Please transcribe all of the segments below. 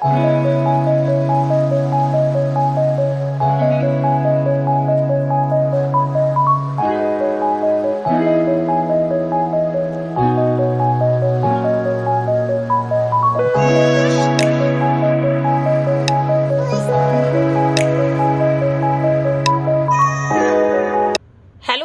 Hello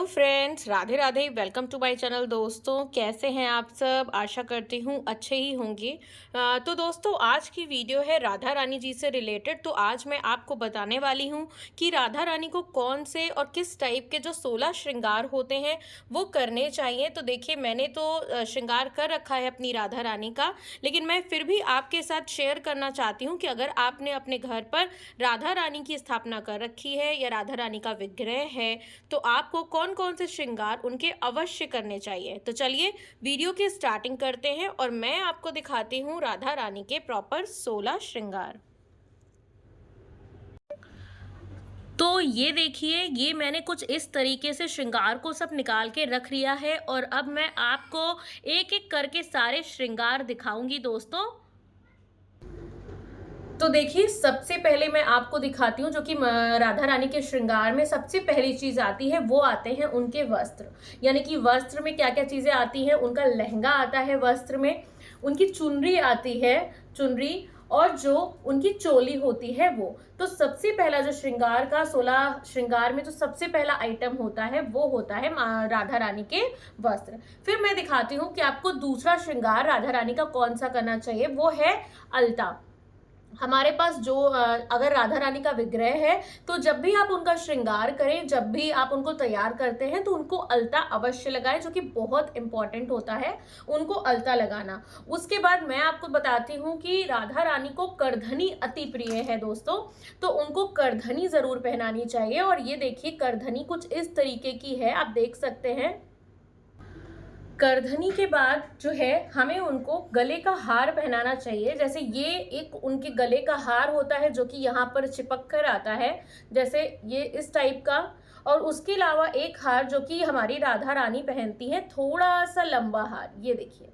friends, Radhe Radhe. Welcome to my channel. दोस्तों, कैसे हैं आप सब? आशा करती हूँ अच्छे ही होंगे। तो दोस्तों, आज की वीडियो है राधा रानी जी से रिलेटेड। तो आज मैं आपको बताने वाली हूँ कि राधा रानी को कौन से और किस टाइप के जो 16 श्रृंगार होते हैं वो करने चाहिए। तो देखिए, मैंने तो श्रृंगार कर रखा है अपनी राधा रानी का, लेकिन मैं फिर भी आपके साथ शेयर करना चाहती हूँ कि अगर आपने अपने घर पर राधा रानी की स्थापना कर रखी है या राधा रानी का विग्रह है, तो आपको कौन कौन से श्रृंगार उनके अवश्य करने चाहिए। तो चलिए वीडियो की स्टार्टिंग करते हैं और मैं आपको दिखाती हूँ राधा रानी के प्रॉपर 16 श्रृंगार। तो ये देखिए, ये मैंने कुछ इस तरीके से श्रृंगार को सब निकाल के रख लिया है और अब मैं आपको एक एक करके सारे श्रृंगार दिखाऊंगी दोस्तों। तो देखिए, सबसे पहले मैं आपको दिखाती हूँ जो कि राधा रानी के श्रृंगार में सबसे पहली चीज आती है, वो आते हैं उनके वस्त्र। यानी कि वस्त्र में क्या क्या चीजें आती हैं। उनका लहंगा आता है, वस्त्र में उनकी चुनरी आती है, चुनरी, और जो उनकी चोली होती है वो। तो सबसे पहला जो श्रृंगार का 16 श्रृंगार में जो सबसे पहला आइटम होता है वो होता है राधा रानी के वस्त्र। फिर मैं दिखाती हूँ कि आपको दूसरा श्रृंगार राधा रानी का कौन सा करना चाहिए। वो है अलता। हमारे पास जो अगर राधा रानी का विग्रह है, तो जब भी आप उनका श्रृंगार करें, जब भी आप उनको तैयार करते हैं, तो उनको अलता अवश्य लगाएं, जो कि बहुत इंपॉर्टेंट होता है उनको अलता लगाना। उसके बाद मैं आपको बताती हूँ कि राधा रानी को करधनी अति प्रिय है दोस्तों, तो उनको करधनी जरूर पहनानी चाहिए। और ये देखिए, करधनी कुछ इस तरीके की है, आप देख सकते हैं। करधनी के बाद जो है हमें उनको गले का हार पहनाना चाहिए। जैसे ये एक उनके गले का हार होता है जो कि यहाँ पर चिपक कर आता है, जैसे ये इस टाइप का। और उसके अलावा एक हार जो कि हमारी राधा रानी पहनती है, थोड़ा सा लंबा हार, ये देखिए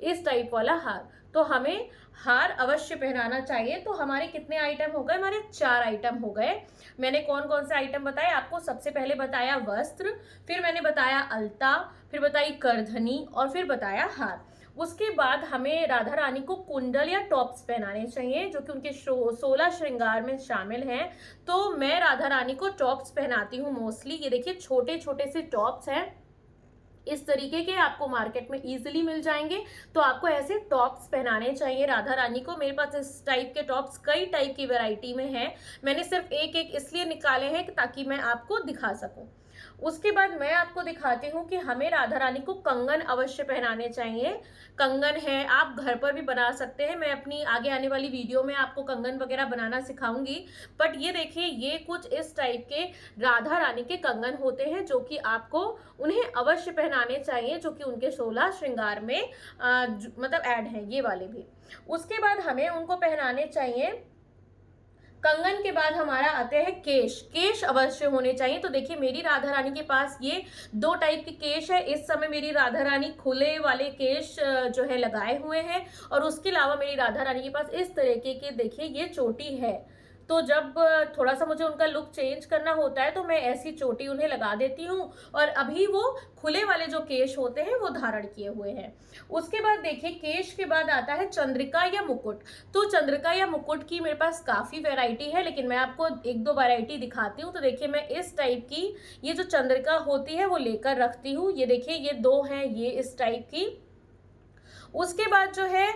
इस टाइप वाला हार। तो हमें हार अवश्य पहनाना चाहिए। तो हमारे कितने आइटम हो गए? हमारे 4 आइटम हो गए। मैंने कौन कौन से आइटम बताए आपको? सबसे पहले बताया वस्त्र, फिर मैंने बताया अलता, फिर बताई करधनी, और फिर बताया हार। उसके बाद हमें राधा रानी को कुंडल या टॉप्स पहनाने चाहिए, जो कि उनके 16 श्रृंगार में शामिल हैं। तो मैं राधा रानी को टॉप्स पहनाती हूँ मोस्टली। ये देखिए, छोटे छोटे से टॉप्स हैं, इस तरीके के आपको मार्केट में इजीली मिल जाएंगे। तो आपको ऐसे टॉप्स पहनाने चाहिए राधा रानी को। मेरे पास इस टाइप के टॉप्स कई टाइप की वैरायटी में हैं। मैंने सिर्फ एक एक इसलिए निकाले हैं ताकि मैं आपको दिखा सकूं। उसके बाद मैं आपको दिखाती हूँ कि हमें राधा रानी को कंगन अवश्य पहनाने चाहिए। कंगन है, आप घर पर भी बना सकते हैं। मैं अपनी आगे आने वाली वीडियो में आपको कंगन वगैरह बनाना सिखाऊंगी। बट ये देखिए, ये कुछ इस टाइप के राधा रानी के कंगन होते हैं जो कि आपको उन्हें अवश्य पहनाने चाहिए, जो कि उनके 16 श्रृंगार में मतलब ऐड है, ये वाले भी। उसके बाद हमें उनको पहनाने चाहिए। कंगन के बाद हमारा आते हैं केश। केश अवश्य होने चाहिए। तो देखिए, मेरी राधा रानी के पास ये 2 टाइप के केश है। इस समय मेरी राधा रानी खुले वाले केश जो है लगाए हुए हैं, और उसके अलावा मेरी राधा रानी के पास इस तरीके के देखिए ये चोटी है। तो जब थोड़ा सा मुझे उनका लुक चेंज करना होता है, तो मैं ऐसी चोटी उन्हें लगा देती हूँ, और अभी वो खुले वाले जो केश होते हैं वो धारण किए हुए हैं। उसके बाद देखिए, केश के बाद आता है चंद्रिका या मुकुट। तो चंद्रिका या मुकुट की मेरे पास काफी वैरायटी है, लेकिन मैं आपको 1-2 वैरायटी दिखाती हूँ। तो देखिए, मैं इस टाइप की ये जो चंद्रिका होती है वो लेकर रखती हूँ। ये देखिए, ये 2 हैं, ये इस टाइप की। उसके बाद जो है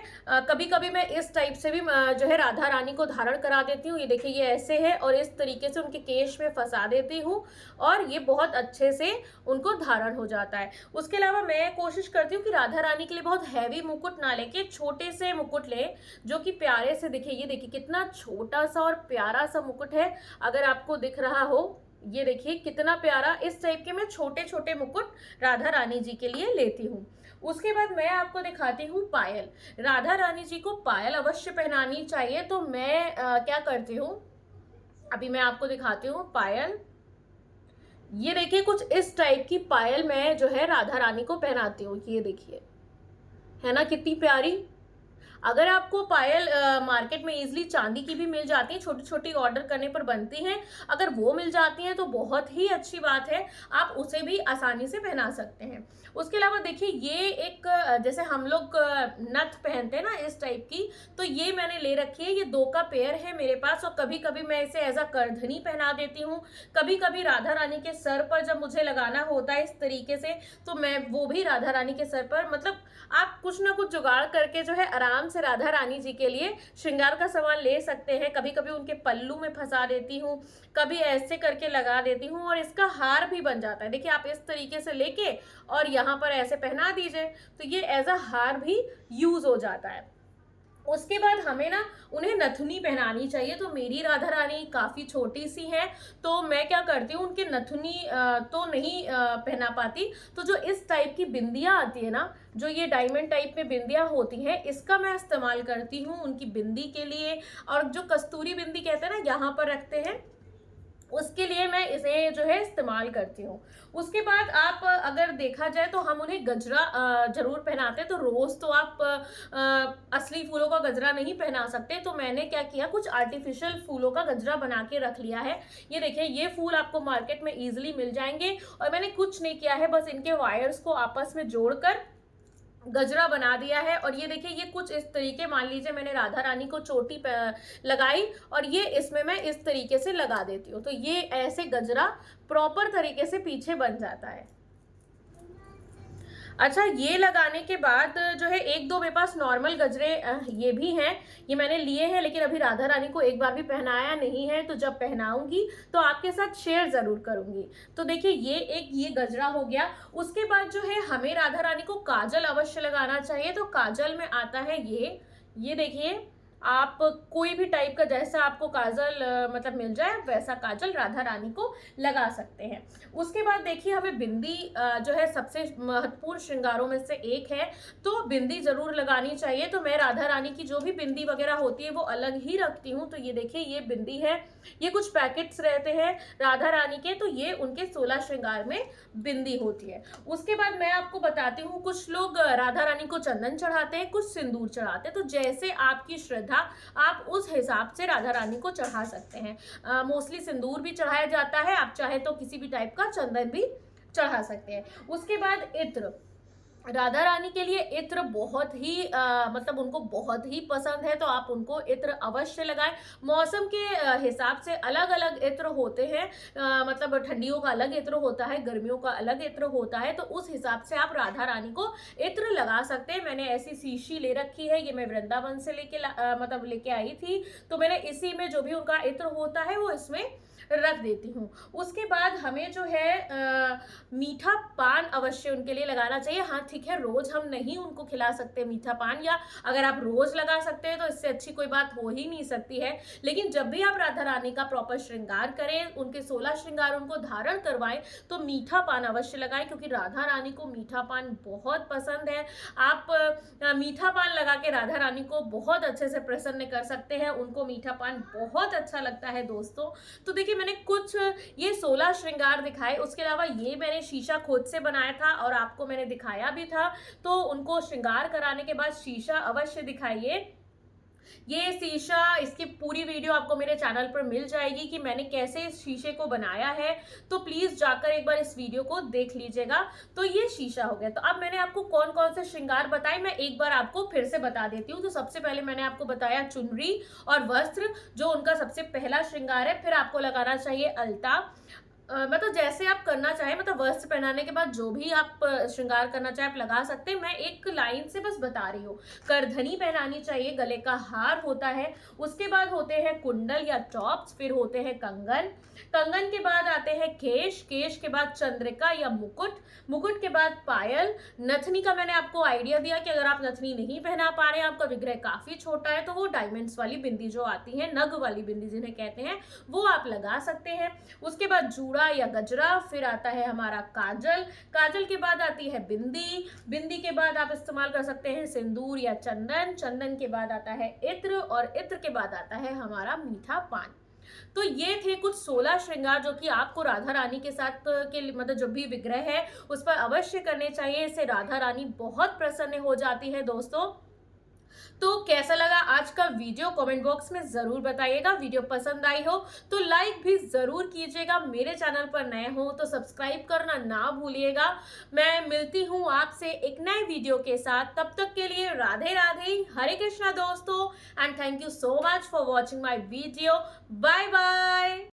कभी कभी मैं इस टाइप से भी जो है राधा रानी को धारण करा देती हूँ। ये देखिए, ये ऐसे है, और इस तरीके से उनके केश में फंसा देती हूँ, और ये बहुत अच्छे से उनको धारण हो जाता है। उसके अलावा मैं कोशिश करती हूँ कि राधा रानी के लिए बहुत हैवी मुकुट ना लेके छोटे से मुकुट ले, जो कि प्यारे से दिखे। ये देखिए, कितना छोटा सा और प्यारा सा मुकुट है, अगर आपको दिख रहा हो। ये देखिए कितना प्यारा। इस टाइप के मैं छोटे छोटे मुकुट राधा रानी जी के लिए लेती हूँ। उसके बाद मैं आपको दिखाती हूँ पायल। राधा रानी जी को पायल अवश्य पहनानी चाहिए। तो मैं क्या करती हूँ, अभी मैं आपको दिखाती हूँ पायल। ये देखिए, कुछ इस टाइप की पायल मैं जो है राधा रानी को पहनाती हूँ। ये देखिए, है ना कितनी प्यारी। अगर आपको पायल मार्केट में इजीली चांदी की भी मिल जाती है, छोटी छोटी ऑर्डर करने पर बनती हैं, अगर वो मिल जाती हैं तो बहुत ही अच्छी बात है, आप उसे भी आसानी से पहना सकते हैं। उसके अलावा देखिए ये एक जैसे हम लोग नथ पहनते हैं ना इस टाइप की, तो ये मैंने ले रखी है, ये 2 का पेयर है मेरे पास, और कभी कभी मैं इसे एज अ करधनी पहना देती हूँ। कभी कभी राधा रानी के सर पर जब मुझे लगाना होता है इस तरीके से, तो मैं वो भी राधा रानी के सर पर, मतलब आप कुछ ना कुछ जुगाड़ करके जो है आराम से राधा रानी जी के लिए श्रृंगार का सामान ले सकते हैं। कभी कभी उनके पल्लू में फंसा देती हूँ, कभी ऐसे करके लगा देती हूँ, और इसका हार भी बन जाता है। देखिए आप इस तरीके से लेके और यहाँ पर ऐसे पहना दीजिए, तो ये एज अ हार भी यूज हो जाता है। उसके बाद हमें ना उन्हें नथुनी पहनानी चाहिए। तो मेरी राधा रानी काफ़ी छोटी सी है, तो मैं क्या करती हूँ, उनके नथुनी तो नहीं पहना पाती, तो जो इस टाइप की बिंदियाँ आती है ना, जो ये डायमंड टाइप में बिंदियाँ होती हैं, इसका मैं इस्तेमाल करती हूँ उनकी बिंदी के लिए। और जो कस्तूरी बिंदी कहते हैं ना, यहाँ पर रखते हैं, उसके लिए मैं इसे जो है इस्तेमाल करती हूँ। उसके बाद आप अगर देखा जाए तो हम उन्हें गजरा जरूर पहनाते हैं। तो रोज तो आप असली फूलों का गजरा नहीं पहना सकते, तो मैंने क्या किया, कुछ आर्टिफिशियल फूलों का गजरा बना के रख लिया है। ये देखिए ये फूल आपको मार्केट में इजीली मिल जाएंगे, और मैंने कुछ नहीं किया है, बस इनके वायर्स को आपस में जोड़कर गजरा बना दिया है। और ये देखिए ये कुछ इस तरीके, मान लीजिए मैंने राधा रानी को चोटी लगाई, और ये इसमें मैं इस तरीके से लगा देती हूँ, तो ये ऐसे गजरा प्रॉपर तरीके से पीछे बन जाता है। अच्छा, ये लगाने के बाद जो है एक दो मेरे पास नॉर्मल गजरे ये भी हैं, ये मैंने लिए हैं, लेकिन अभी राधा रानी को एक बार भी पहनाया नहीं है, तो जब पहनाऊंगी तो आपके साथ शेयर जरूर करूंगी। तो देखिए ये गजरा हो गया। उसके बाद जो है हमें राधा रानी को काजल अवश्य लगाना चाहिए। तो काजल में आता है ये देखिए, आप कोई भी टाइप का जैसा आपको काजल मतलब मिल जाए, वैसा काजल राधा रानी को लगा सकते हैं। उसके बाद देखिए हमें बिंदी जो है सबसे महत्वपूर्ण श्रृंगारों में से एक है, तो बिंदी जरूर लगानी चाहिए। तो मैं राधा रानी की जो भी बिंदी वगैरह होती है वो अलग ही रखती हूँ। तो ये देखिए ये बिंदी है, ये कुछ पैकेट्स रहते हैं राधा रानी के, तो ये उनके 16 श्रृंगार में बिंदी होती है। उसके बाद मैं आपको बताती हूँ, कुछ लोग राधा रानी को चंदन चढ़ाते हैं, कुछ सिंदूर चढ़ाते हैं, तो जैसे आपकी श्रद्धा आप उस हिसाब से राधा रानी को चढ़ा सकते हैं। मोस्टली सिंदूर भी चढ़ाया जाता है, आप चाहे तो किसी भी टाइप का चंदन भी चढ़ा सकते हैं। उसके बाद इत्र, राधा रानी के लिए इत्र बहुत ही मतलब उनको बहुत ही पसंद है, तो आप उनको इत्र अवश्य लगाएं। मौसम के हिसाब से अलग अलग इत्र होते हैं, मतलब ठंडियों का अलग इत्र होता है, गर्मियों का अलग इत्र होता है, तो उस हिसाब से आप राधा रानी को इत्र लगा सकते हैं। मैंने ऐसी शीशी ले रखी है, ये मैं वृंदावन से मतलब लेके आई थी, तो मैंने इसी में जो भी उनका इत्र होता है वो इसमें रख देती हूँ। उसके बाद हमें जो है मीठा पान अवश्य उनके लिए लगाना चाहिए। हाँ ठीक है, रोज हम नहीं उनको खिला सकते मीठा पान, या अगर आप रोज लगा सकते हैं तो इससे अच्छी कोई बात हो ही नहीं सकती है। लेकिन जब भी आप राधा रानी का प्रॉपर श्रृंगार करें, उनके 16 श्रृंगार उनको धारण करवाएं, तो मीठा पान अवश्य लगाएं, क्योंकि राधा रानी को मीठा पान बहुत पसंद है। आप मीठा पान लगा के राधा रानी को बहुत अच्छे से प्रसन्न कर सकते हैं, उनको मीठा पान बहुत अच्छा लगता है दोस्तों। तो देखिए मैंने कुछ ये 16 श्रृंगार दिखाए, उसके अलावा ये मैंने शीशा खुद से बनाया था और आपको मैंने दिखाया भी था। तो उनको श्रृंगार कराने के बाद शीशा अवश्य दिखाइए। ये शीशा, इसकी पूरी वीडियो आपको मेरे चैनल पर मिल जाएगी कि मैंने कैसे इस शीशे को बनाया है, तो प्लीज जाकर एक बार इस वीडियो को देख लीजिएगा। तो ये शीशा हो गया। तो अब मैंने आपको कौन कौन से श्रृंगार बताए, मैं एक बार आपको फिर से बता देती हूँ। तो सबसे पहले मैंने आपको बताया चुनरी और वस्त्र, जो उनका सबसे पहला श्रृंगार है। फिर आपको लगाना चाहिए अलता, मतलब जैसे आप करना चाहें, मतलब वस्त्र पहनाने के बाद जो भी आप श्रृंगार करना चाहे आप लगा सकते हैं। मैं एक लाइन से बस बता रही हूँ। करधनी पहनानी चाहिए, गले का हार होता है। उसके बाद होते हैं कुंडल या टॉप्स, फिर होते हैं कंगन, कंगन के बाद आते हैं केश, केश के बाद चंद्रिका या मुकुट, मुकुट के बाद पायल। नथनी का मैंने आपको आइडिया दिया कि अगर आप नथनी नहीं पहना पा रहे हैं, आपका विग्रह काफी छोटा है, तो वो डायमंड्स वाली बिंदी जो आती है, नग वाली बिंदी जिन्हें कहते हैं, वो आप लगा सकते हैं। उसके बाद जूड़ा या गजरा, फिर आता है हमारा काजल, काजल के बाद आती है बिंदी, बिंदी के बाद आप इस्तेमाल कर सकते हैं सिंदूर या चंदन, चंदन के बाद आता है इत्र, और इत्र के बाद आता है हमारा मीठा पान। तो ये थे कुछ 16 श्रृंगार जो कि आपको राधा रानी के साथ के मतलब जो भी विग्रह है उस पर अवश्य करने चाहिए। इससे राधा रानी बहुत प्रसन्न हो जाती है दोस्तों। तो कैसा लगा आज का वीडियो कमेंट बॉक्स में ज़रूर बताइएगा। वीडियो पसंद आई हो तो लाइक भी ज़रूर कीजिएगा। मेरे चैनल पर नए हो तो सब्सक्राइब करना ना भूलिएगा। मैं मिलती हूँ आपसे एक नए वीडियो के साथ। तब तक के लिए राधे राधे, हरे कृष्णा दोस्तों, and thank you so much for watching my video. Bye bye.